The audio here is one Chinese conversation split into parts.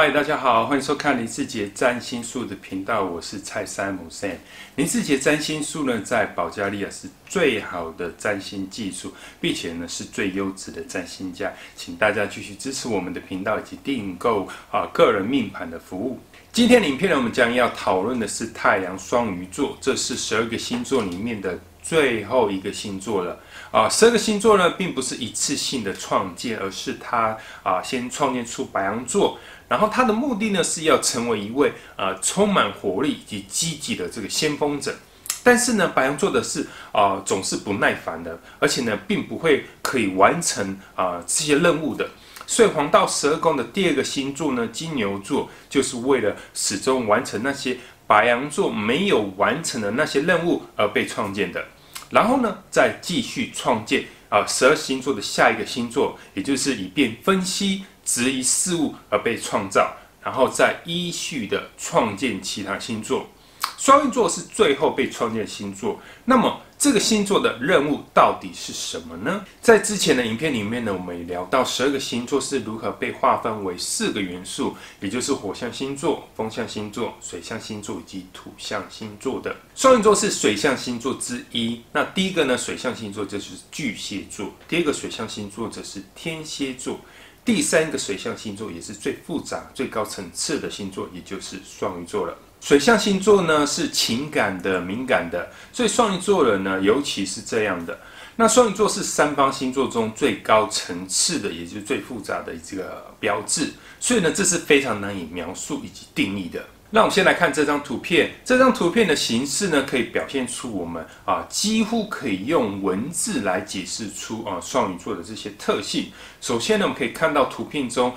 嗨，大家好，欢迎收看林志杰占星术的频道，我是蔡山姆 Sam。林志杰占星术呢，在保加利亚是最好的占星技术，并且呢是最优质的占星家，请大家继续支持我们的频道以及订购个人命盘的服务。今天的影片呢，我们将要讨论的是太阳双鱼座，这是12个星座里面的最后一个星座了。12个星座呢，并不是一次性的创建，而是他先创建出白羊座。然后他的目的呢，是要成为一位充满活力以及积极的这个先锋者。但是呢，白羊座的是总是不耐烦的，而且呢，并不会可以完成这些任务的。所以黄道12宫的第二个星座呢，金牛座，就是为了始终完成那些白羊座没有完成的那些任务而被创建的。然后呢，再继续创建12星座的下一个星座，也就是以便分析质疑事物而被创造，然后再依序的创建其他星座。双鱼座是最后被创建的星座，那么这个星座的任务到底是什么呢？在之前的影片里面呢，我们也聊到12个星座是如何被划分为4个元素，也就是火象星座、风象星座、水象星座以及土象星座的。双鱼座是水象星座之一，那第一个呢，水象星座就是巨蟹座，第二个水象星座则是天蝎座。第三个水象星座也是最复杂、最高层次的星座，也就是双鱼座了。水象星座呢是情感的、敏感的，所以双鱼座人呢，尤其是这样的。那双鱼座是3方星座中最高层次的，也就是最复杂的这个标志，所以呢，这是非常难以描述以及定义的。那我们先来看这张图片，这张图片的形式呢，可以表现出我们几乎可以用文字来解释出双鱼座的这些特性。首先呢，我们可以看到图片中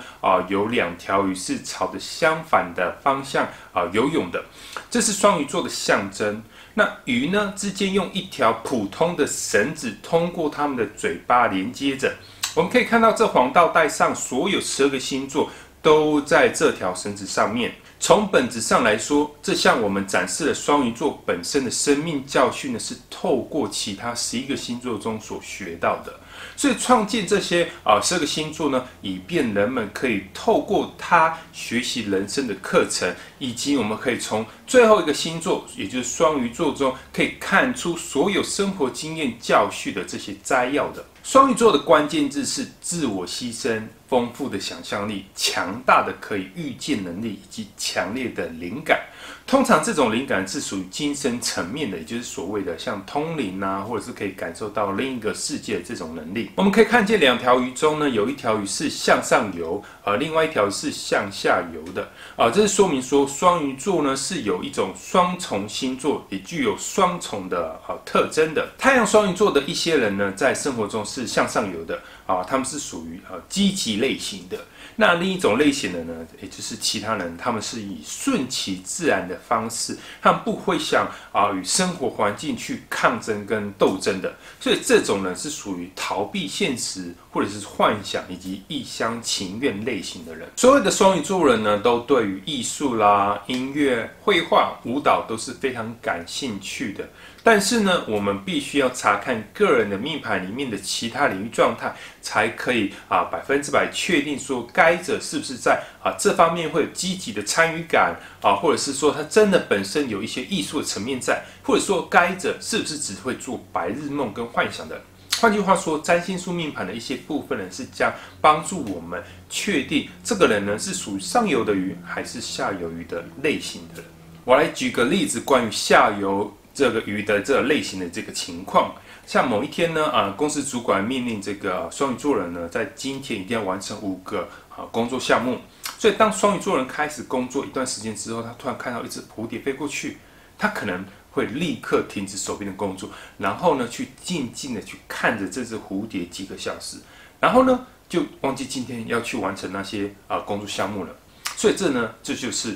有2条鱼是朝着相反的方向游泳的，这是双鱼座的象征。那鱼呢之间用一条普通的绳子通过它们的嘴巴连接着，我们可以看到这黄道带上所有12个星座都在这条绳子上面。从本质上来说，这向我们展示了双鱼座本身的生命教训呢，是透过其他11个星座中所学到的。所以创建这些12个星座呢，以便人们可以透过它学习人生的课程，以及我们可以从最后一个星座，也就是双鱼座中，可以看出所有生活经验教训的这些摘要的。双鱼座的关键字是自我牺牲、丰富的想象力、强大的可以预见能力以及强烈的灵感。通常这种灵感是属于精神层面的，也就是所谓的像通灵或者是可以感受到另一个世界的这种能力。我们可以看见2条鱼中呢，有一条鱼是向上游，另外一条是向下游的。这是说明说双鱼座呢是有一种双重星座，也具有双重的特征的。太阳双鱼座的一些人呢，在生活中是向上游的他们是属于积极类型的。那另一种类型的呢，也就是其他人，他们是以顺其自然的方式，他们不会想与生活环境去抗争跟斗争的。所以这种人是属于逃避现实或者是幻想以及一厢情愿类型的人。所有的双鱼座人呢，都对于艺术啦、音乐、绘画、舞蹈都是非常感兴趣的。但是呢，我们必须要查看个人的命盘里面的其他领域状态，才可以100%确定说该者是不是在这方面会有积极的参与感或者是说他真的本身有一些艺术的层面在，或者说该者是不是只会做白日梦跟幻想的。换句话说，占星术命盘的一些部分呢，是将帮助我们确定这个人呢是属于上游的鱼还是下游鱼的类型的人。我来举个例子，关于下游这个鱼的这个类型的这个情况，像某一天呢，公司主管命令这个双鱼座人呢，在今天一定要完成5个工作项目。所以当双鱼座人开始工作一段时间之后，他突然看到一只蝴蝶飞过去，他可能会立刻停止手边的工作，然后呢，去静静的去看着这只蝴蝶几个小时，然后呢，就忘记今天要去完成那些工作项目了。所以这就是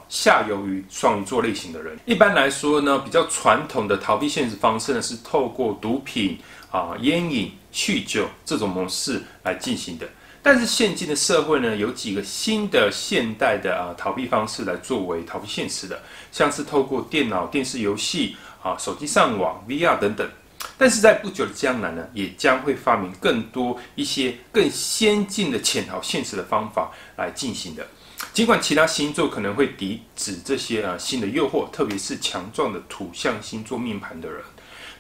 下游于双鱼座类型的人。一般来说呢，比较传统的逃避现实方式呢，是透过毒品烟瘾、酗酒这种模式来进行的。但是现今的社会呢，有几个新的现代的逃避方式来作为逃避现实的，像是透过电脑、电视游戏手机上网、VR 等等。但是在不久的将来呢，也将会发明更多一些更先进的潜逃现实的方法来进行的。尽管其他星座可能会抵制这些新的诱惑，特别是强壮的土象星座命盘的人，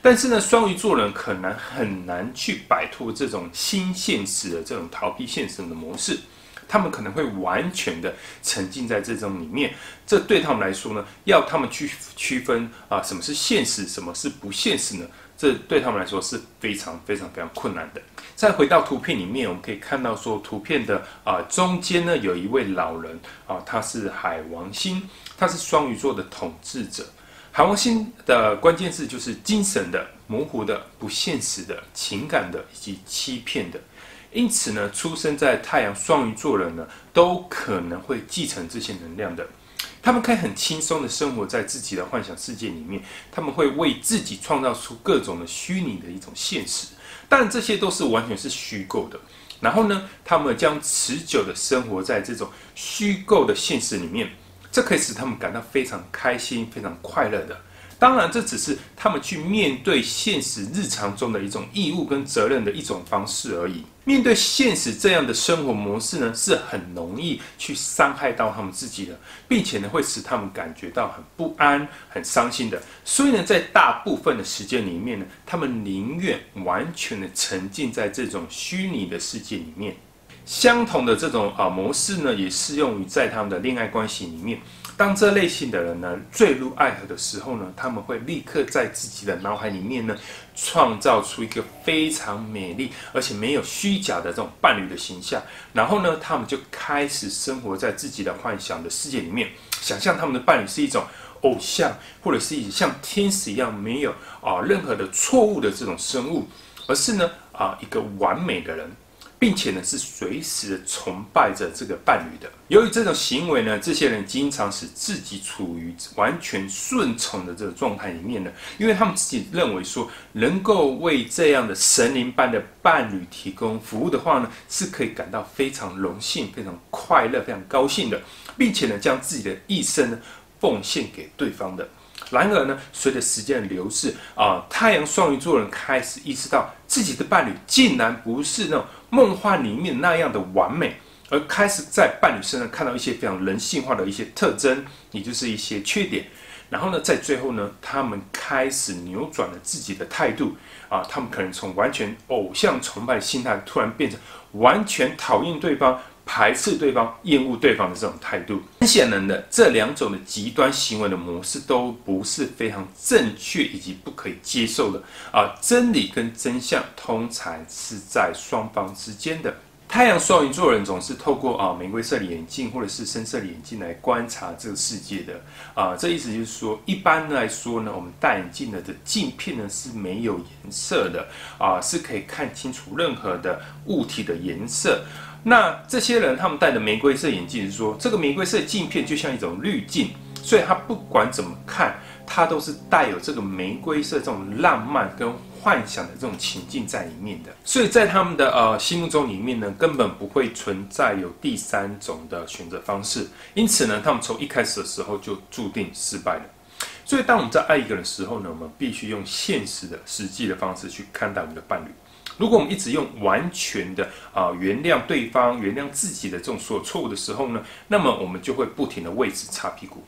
但是呢，双鱼座人可能很难去摆脱这种新现实的这种逃避现实的模式。他们可能会完全的沉浸在这种里面，这对他们来说呢，要他们去区分什么是现实，什么是不现实呢？这对他们来说是非常困难的。再回到图片里面，我们可以看到说，图片的中间呢有一位老人他是海王星，他是双鱼座的统治者。海王星的关键字就是精神的、模糊的、不现实的、情感的以及欺骗的。因此呢，出生在太阳双鱼座人呢，都可能会继承这些能量的。他们可以很轻松的生活在自己的幻想世界里面，他们会为自己创造出各种的虚拟的一种现实，当然这些都是完全是虚构的。然后呢，他们将持久的生活在这种虚构的现实里面，这可以使他们感到非常开心、非常快乐的。当然，这只是他们去面对现实日常中的一种义务跟责任的一种方式而已。面对现实这样的生活模式呢，是很容易去伤害到他们自己的，并且呢，会使他们感觉到很不安、很伤心的。所以呢，在大部分的时间里面呢，他们宁愿完全的沉浸在这种虚拟的世界里面。相同的这种模式呢，也适用于在他们的恋爱关系里面。当这类型的人呢坠入爱河的时候呢，他们会立刻在自己的脑海里面呢创造出一个非常美丽而且没有虚假的这种伴侣的形象，然后呢，他们就开始生活在自己的幻想的世界里面，想象他们的伴侣是一种偶像，或者是像天使一样没有任何的错误的这种生物，而是呢一个完美的人。并且呢，是随时的崇拜着这个伴侣的。由于这种行为呢，这些人经常使自己处于完全顺从的这个状态里面呢，因为他们自己认为说，能够为这样的神灵般的伴侣提供服务的话呢，是可以感到非常荣幸、非常快乐、非常高兴的，并且呢，将自己的一生呢奉献给对方的。然而呢，随着时间的流逝太阳双鱼座人开始意识到自己的伴侣竟然不是那种梦幻里面那样的完美，而开始在伴侣身上看到一些非常人性化的一些特征，也就是一些缺点。然后呢，在最后呢，他们开始扭转了自己的态度他们可能从完全偶像崇拜的心态，突然变成完全讨厌对方、排斥对方、厌恶对方的这种态度。很显然的，这两种的极端行为的模式都不是非常正确以及不可以接受的真理跟真相通常是在双方之间的。太阳双鱼座人总是透过玫瑰色的眼镜或者是深色的眼镜来观察这个世界的这意思就是说，一般来说呢，我们戴眼镜的镜片呢是没有颜色的是可以看清楚任何的物体的颜色。那这些人他们戴的玫瑰色眼镜是说，这个玫瑰色镜片就像一种滤镜，所以他不管怎么看，它都是带有这个玫瑰色这种浪漫跟幻想的这种情境在里面的。所以在他们的心目中里面呢，根本不会存在有第三种的选择方式。因此呢，他们从一开始的时候就注定失败了。所以当我们在爱一个人的时候呢，我们必须用现实的实际的方式去看待我们的伴侣。如果我们一直用完全的原谅对方、原谅自己的这种所有错误的时候呢，那么我们就会不停的为此擦屁股。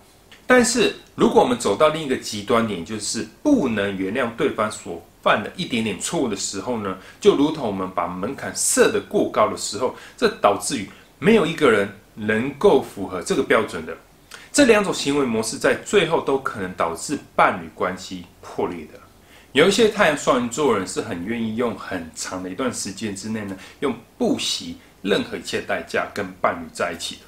但是如果我们走到另一个极端点，就是不能原谅对方所犯的一点点错误的时候呢，就如同我们把门槛设得过高的时候，这导致于没有一个人能够符合这个标准的。这两种行为模式在最后都可能导致伴侣关系破裂的。有一些太阳双鱼座人是很愿意用很长的一段时间之内呢，用不惜任何一切代价跟伴侣在一起的，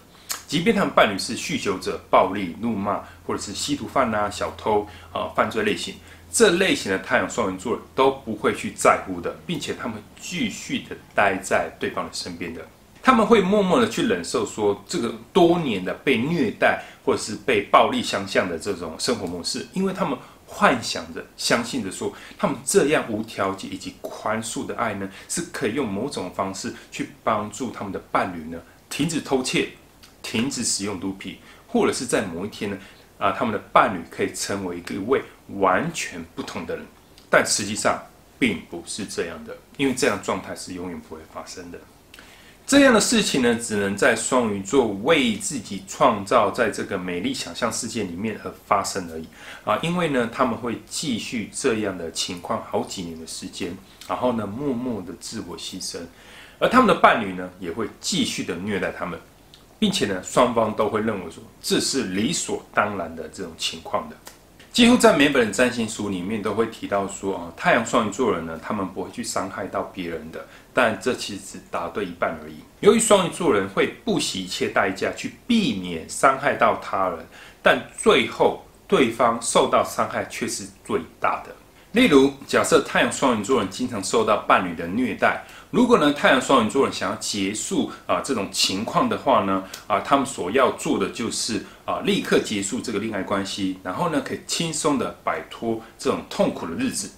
即便他们伴侣是酗酒者、暴力、怒骂，或者是吸毒犯小偷犯罪类型，这类型的太阳双鱼座人都不会去在乎的，并且他们继续的待在对方的身边的。他们会默默的去忍受说这个多年的被虐待或者是被暴力相向的这种生活模式，因为他们幻想着、相信着说，他们这样无条件以及宽恕的爱呢，是可以用某种方式去帮助他们的伴侣呢，停止偷窃、停止使用毒品，或者是在某一天呢，他们的伴侣可以成为一位完全不同的人。但实际上并不是这样的，因为这样状态是永远不会发生的。这样的事情呢，只能在双鱼座为自己创造在这个美丽想象世界里面而发生而已啊！因为呢，他们会继续这样的情况好几年的时间，然后呢，默默的自我牺牲，而他们的伴侣呢，也会继续的虐待他们，并且呢，双方都会认为说这是理所当然的这种情况的。几乎在每本占星书里面都会提到说，太阳双鱼座人呢，他们不会去伤害到别人的，但这其实只答对一半而已。由于双鱼座人会不惜一切代价去避免伤害到他人，但最后对方受到伤害却是最大的。例如，假设太阳双鱼座人经常受到伴侣的虐待，如果呢太阳双鱼座人想要结束这种情况的话呢他们所要做的就是立刻结束这个恋爱关系，然后呢可以轻松的摆脱这种痛苦的日子。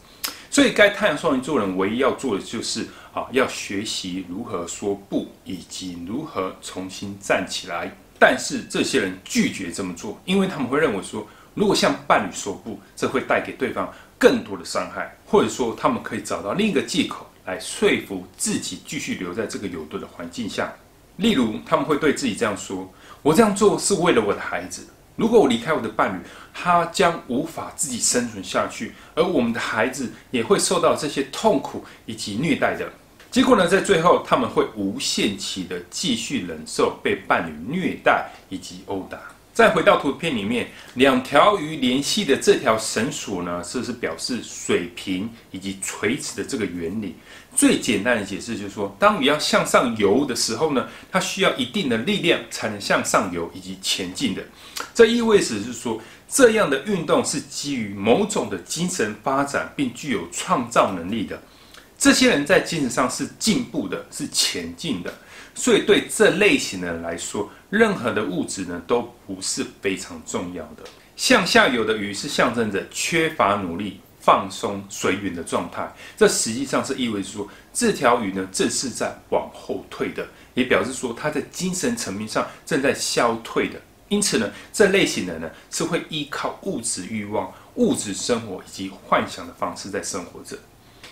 所以该太阳双鱼座人唯一要做的就是要学习如何说不，以及如何重新站起来。但是这些人拒绝这么做，因为他们会认为说，如果向伴侣说不，这会带给对方更多的伤害，或者说他们可以找到另一个借口来说服自己继续留在这个有毒的环境下。例如，他们会对自己这样说：我这样做是为了我的孩子，如果我离开我的伴侣，他将无法自己生存下去，而我们的孩子也会受到这些痛苦以及虐待的。结果呢，在最后他们会无限期的继续忍受被伴侣虐待以及殴打。再回到图片里面，两条鱼联系的这条绳索呢，这是表示水平以及垂直的这个原理。最简单的解释就是说，当鱼要向上游的时候呢，它需要一定的力量才能向上游以及前进的。这意味着是说，这样的运动是基于某种的精神发展，并具有创造能力的。这些人在精神上是进步的，是前进的。所以对这类型的人来说，任何的物质呢都不是非常重要的。向下游的鱼是象征着缺乏努力、放松、随缘的状态。这实际上是意味着说，这条鱼呢正是在往后退的，也表示说它在精神层面上正在消退的。因此呢，这类型的人呢是会依靠物质欲望、物质生活以及幻想的方式在生活着。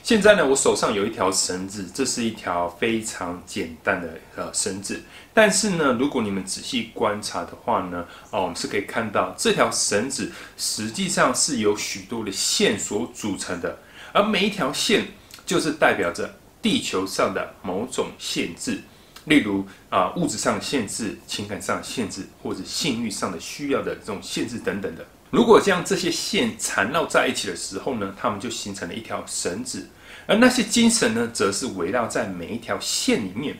现在呢，我手上有一条绳子，这是一条非常简单的绳子。但是呢，如果你们仔细观察的话呢，我们是可以看到这条绳子实际上是由许多的线所组成的，而每一条线就是代表着地球上的某种限制，例如物质上的限制、情感上的限制，或者性欲上的需要的这种限制等等的。如果将这些线缠绕在一起的时候呢，它们就形成了一条绳子。而那些精神呢，则是围绕在每一条线里面，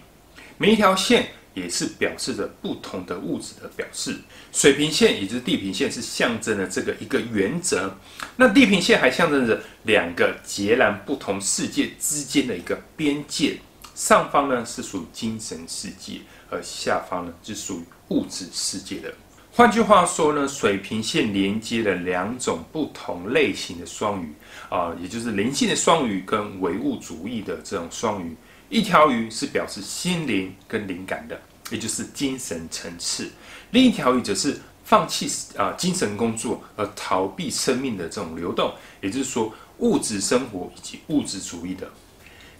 每一条线也是表示着不同的物质的表示。水平线也就是地平线是象征了这个一个原则，那地平线还象征着两个截然不同世界之间的一个边界。上方呢是属于精神世界，而下方呢是属于物质世界的。换句话说呢，水平线连接了两种不同类型的双鱼也就是灵性的双鱼跟唯物主义的这种双鱼。一条鱼是表示心灵跟灵感的，也就是精神层次；另一条鱼则是放弃精神工作而逃避生命的这种流动，也就是说物质生活以及物质主义的。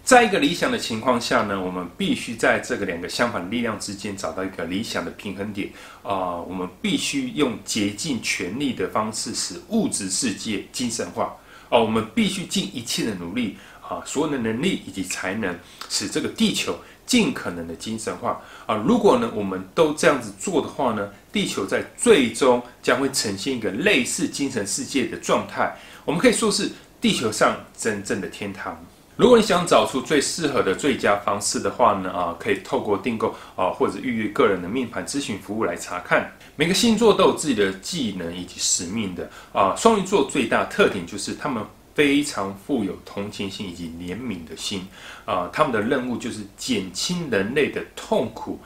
在一个理想的情况下呢，我们必须在这个两个相反的力量之间找到一个理想的平衡点我们必须用竭尽全力的方式使物质世界精神化我们必须尽一切的努力所有的能力以及才能，使这个地球尽可能的精神化如果呢我们都这样子做的话呢，地球在最终将会呈现一个类似精神世界的状态，我们可以说是地球上真正的天堂。如果你想找出最适合的最佳方式的话呢，可以透过订购或者预约个人的命盘咨询服务来查看。每个星座都有自己的技能以及使命的双鱼座最大特点就是他们非常富有同情心以及怜悯的心他们的任务就是减轻人类的痛苦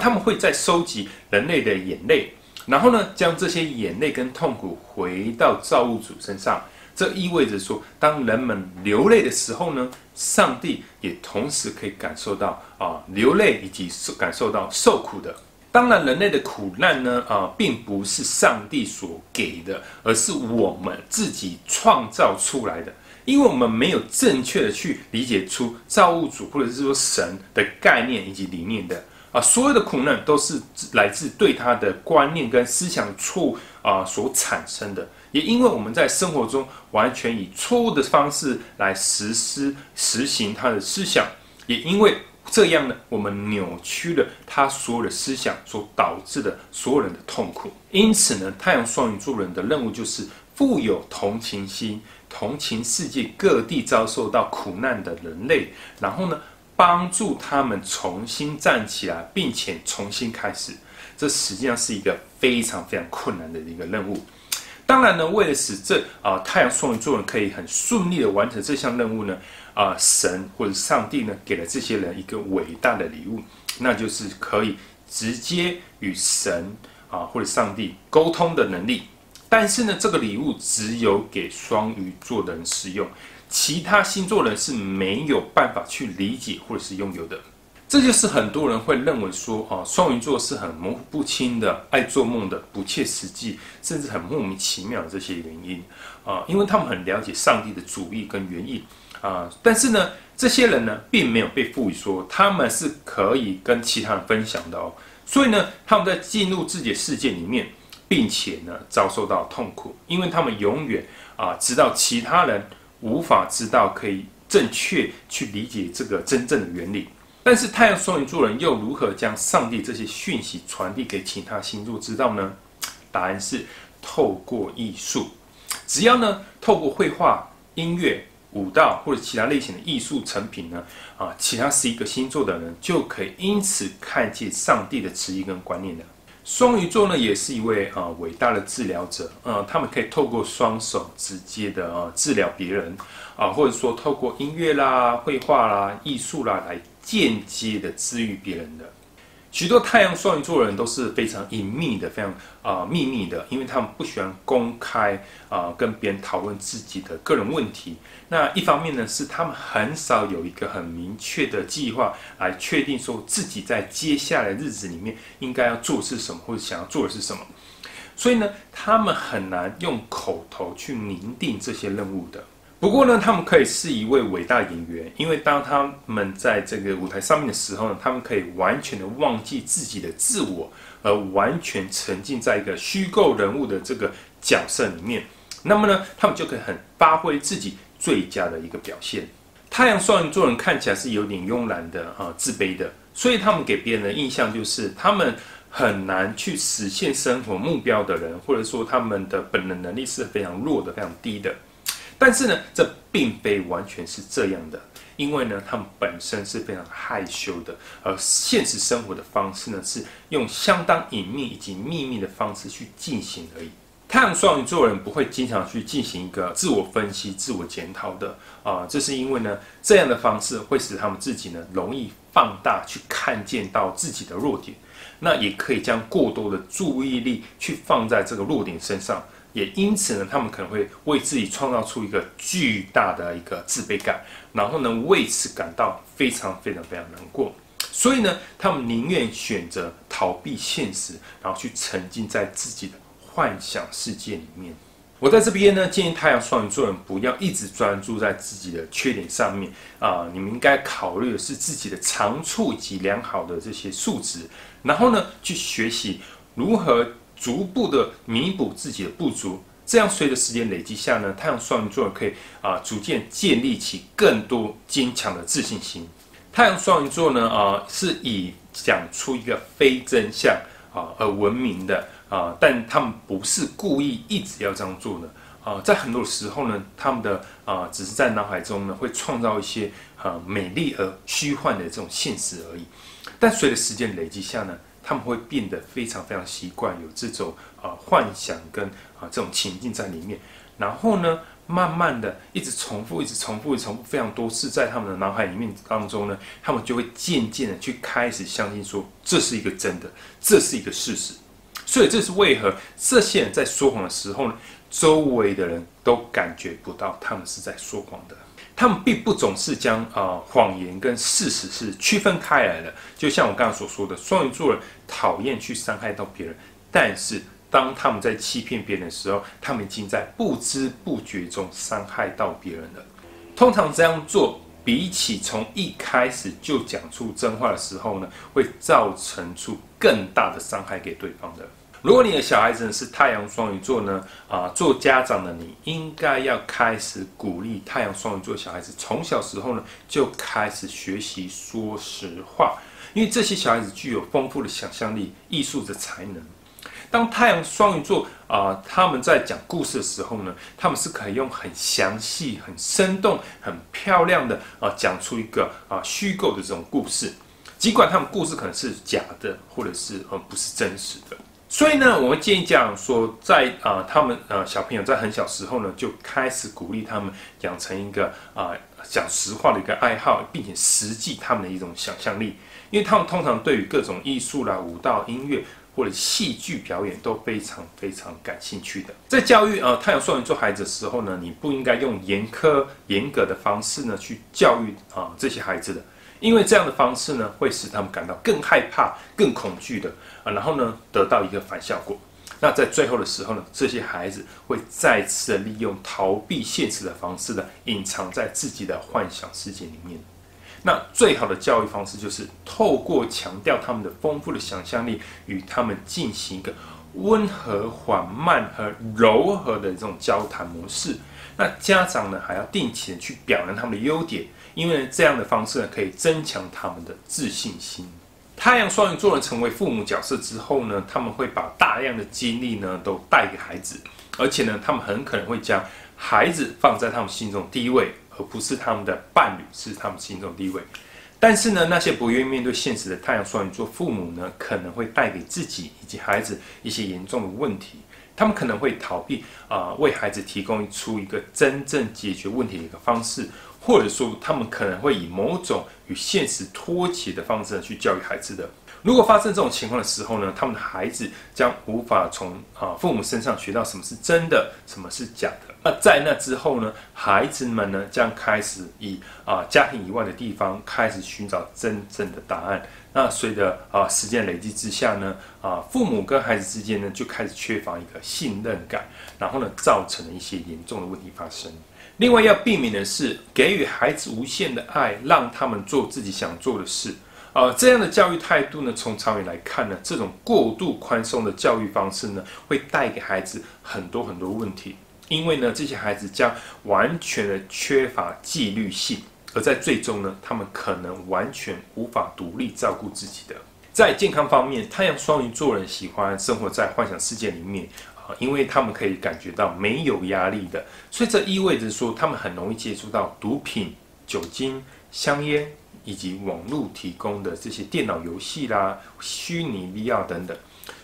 他们会在收集人类的眼泪，然后呢将这些眼泪跟痛苦回到造物主身上。这意味着说，当人们流泪的时候呢，上帝也同时可以感受到流泪以及感受到受苦的。当然，人类的苦难呢并不是上帝所给的，而是我们自己创造出来的。因为我们没有正确的去理解出造物主或者是说神的概念以及理念的所有的苦难都是来自对他的观念跟思想错误所产生的。也因为我们在生活中完全以错误的方式来实行他的思想，也因为这样呢，我们扭曲了他所有的思想所导致的所有人的痛苦。因此呢，太阳双鱼座人的任务就是富有同情心，同情世界各地遭受到苦难的人类，然后呢，帮助他们重新站起来，并且重新开始。这实际上是一个非常非常困难的一个任务。当然呢，为了使太阳双鱼座人可以很顺利的完成这项任务呢，神或者上帝呢给了这些人一个伟大的礼物，那就是可以直接与神或者上帝沟通的能力。但是呢，这个礼物只有给双鱼座的人使用，其他星座人是没有办法去理解或者是拥有的。这就是很多人会认为说，双鱼座是很模糊不清的、爱做梦的、不切实际，甚至很莫名其妙的这些原因因为他们很了解上帝的主意跟原意但是呢，这些人呢，并没有被赋予说他们是可以跟其他人分享的所以呢，他们在进入自己的世界里面，并且呢，遭受到痛苦，因为他们永远知道其他人无法知道，可以正确去理解这个真正的原理。但是太阳双鱼座人又如何将上帝这些讯息传递给其他星座知道呢？答案是透过艺术。只要呢透过绘画、音乐、舞蹈或者其他类型的艺术成品呢，其他11个星座的人就可以因此看见上帝的旨意跟观念了。双鱼座呢也是一位伟大的治疗者，他们可以透过双手直接的治疗别人或者说透过音乐啦、绘画啦、艺术啦来间接的治愈别人的。许多太阳双鱼座的人都是非常隐秘的、非常秘密的，因为他们不喜欢公开跟别人讨论自己的个人问题。那一方面呢，是他们很少有一个很明确的计划来确定说自己在接下来的日子里面应该要做的是什么，或者想要做的是什么。所以呢，他们很难用口头去拟定这些任务的。不过呢，他们可以是一位伟大演员，因为当他们在这个舞台上面的时候呢，他们可以完全的忘记自己的自我，而完全沉浸在一个虚构人物的这个角色里面。那么呢，他们就可以很发挥自己最佳的一个表现。太阳双鱼座人看起来是有点慵懒的自卑的，所以他们给别人的印象就是他们很难去实现生活目标的人，或者说他们的本能力是非常弱的、非常低的。但是呢，这并非完全是这样的，因为呢，他们本身是非常害羞的，而现实生活的方式呢，是用相当隐秘以及秘密的方式去进行而已。太阳双鱼座人不会经常去进行一个自我分析、自我检讨的这是因为呢，这样的方式会使他们自己呢容易放大去看见到自己的弱点，那也可以将过多的注意力去放在这个弱点身上。也因此呢，他们可能会为自己创造出一个巨大的一个自卑感，然后呢，为此感到非常非常非常难过。所以呢，他们宁愿选择逃避现实，然后去沉浸在自己的幻想世界里面。我在这边呢，建议太阳双鱼座人不要一直专注在自己的缺点上面你们应该考虑的是自己的长处以及良好的这些素质，然后呢，去学习如何逐步的弥补自己的不足，这样随着时间累积下呢，太阳双鱼座人可以逐渐建立起更多坚强的自信心。太阳双鱼座呢是以讲出一个非真相而闻名的但他们不是故意一直要这样做的在很多时候呢，他们的只是在脑海中呢会创造一些美丽而虚幻的这种现实而已。但随着时间累积下呢，他们会变得非常非常习惯有这种幻想跟这种情境在里面，然后呢，慢慢的一直重复非常多次，在他们的脑海里面当中呢，他们就会渐渐的去开始相信说这是一个真的，这是一个事实。所以这是为何这些人在说谎的时候呢，周围的人都感觉不到他们是在说谎的。他们并不总是将谎言跟事实是区分开来的，就像我刚刚所说的，双鱼座人讨厌去伤害到别人，但是当他们在欺骗别人的时候，他们已经在不知不觉中伤害到别人了。通常这样做，比起从一开始就讲出真话的时候呢，会造成出更大的伤害给对方的。如果你的小孩子是太阳双鱼座呢，做家长的你应该要开始鼓励太阳双鱼座小孩子从小时候呢就开始学习说实话，因为这些小孩子具有丰富的想象力、艺术的才能。当太阳双鱼座他们在讲故事的时候呢，他们是可以用很详细、很生动、很漂亮的讲出一个虚构的这种故事，尽管他们故事可能是假的，或者是不是真实的。所以呢，我们建议家长说，在他们小朋友在很小时候呢，就开始鼓励他们养成一个讲实话的一个爱好，并且实际他们的一种想象力，因为他们通常对于各种艺术啦、舞蹈、音乐或者戏剧表演都非常非常感兴趣的。在教育太阳双鱼座孩子的时候呢，你不应该用严格的方式呢去教育这些孩子的。因为这样的方式呢，会使他们感到更害怕、更恐惧的然后呢，得到一个反效果。那在最后的时候呢，这些孩子会再次的利用逃避现实的方式呢，隐藏在自己的幻想世界里面。那最好的教育方式就是透过强调他们的丰富的想象力，与他们进行一个温和、缓慢和柔和的这种交谈模式。那家长呢，还要定期的去表扬他们的优点，因为这样的方式呢，可以增强他们的自信心。太阳双鱼座人成为父母角色之后呢，他们会把大量的精力呢都带给孩子，而且呢，他们很可能会将孩子放在他们心中第一位，而不是他们的伴侣是他们心中第一位。但是呢，那些不愿意面对现实的太阳双鱼座父母呢，可能会带给自己以及孩子一些严重的问题。他们可能会逃避为孩子提供出一个真正解决问题的一个方式，或者说他们可能会以某种与现实脱节的方式去教育孩子的。如果发生这种情况的时候呢，他们的孩子将无法从父母身上学到什么是真的，什么是假的。那在那之后呢，孩子们呢将开始以家庭以外的地方开始寻找真正的答案。那随着时间累积之下呢，父母跟孩子之间呢就开始缺乏一个信任感，然后呢造成了一些严重的问题发生。另外要避免的是给予孩子无限的爱，让他们做自己想做的事。这样的教育态度呢，从长远来看呢，这种过度宽松的教育方式呢，会带给孩子很多很多问题。因为呢，这些孩子将完全的缺乏纪律性，而在最终呢，他们可能完全无法独立照顾自己的。在健康方面，太阳双鱼座人喜欢生活在幻想世界里面因为他们可以感觉到没有压力的，所以这意味着说，他们很容易接触到毒品、酒精、香烟以及网络提供的这些电脑游戏啦、虚拟 VR 等等。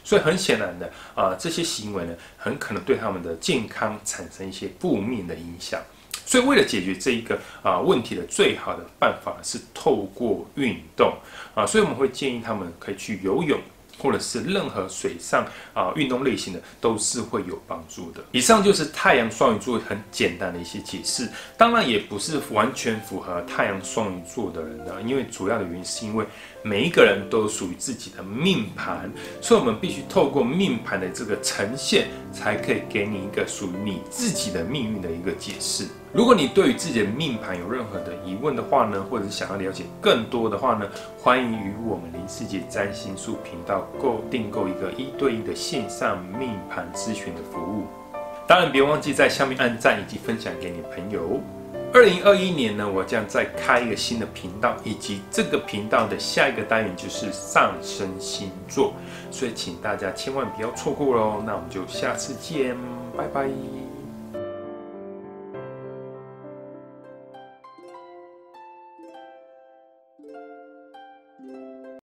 所以很显然的这些行为呢，很可能对他们的健康产生一些负面的影响。所以为了解决这一个问题的最好的办法是透过运动所以我们会建议他们可以去游泳，或者是任何水上运动类型的都是会有帮助的。以上就是太阳双鱼座很简单的一些解释，当然也不是完全符合太阳双鱼座的人的，因为主要的原因是因为每一个人都属于自己的命盘，所以我们必须透过命盘的这个呈现，才可以给你一个属于你自己的命运的一个解释。如果你对于自己的命盘有任何的疑问的话呢，或者是想要了解更多的话呢，欢迎与我们林世杰占星术频道订购一个1对1的线上命盘咨询的服务。当然别忘记在下面按赞以及分享给你朋友。2021年呢，我将再开一个新的频道，以及这个频道的下一个单元就是上升星座，所以请大家千万不要错过咯。那我们就下次见，拜拜。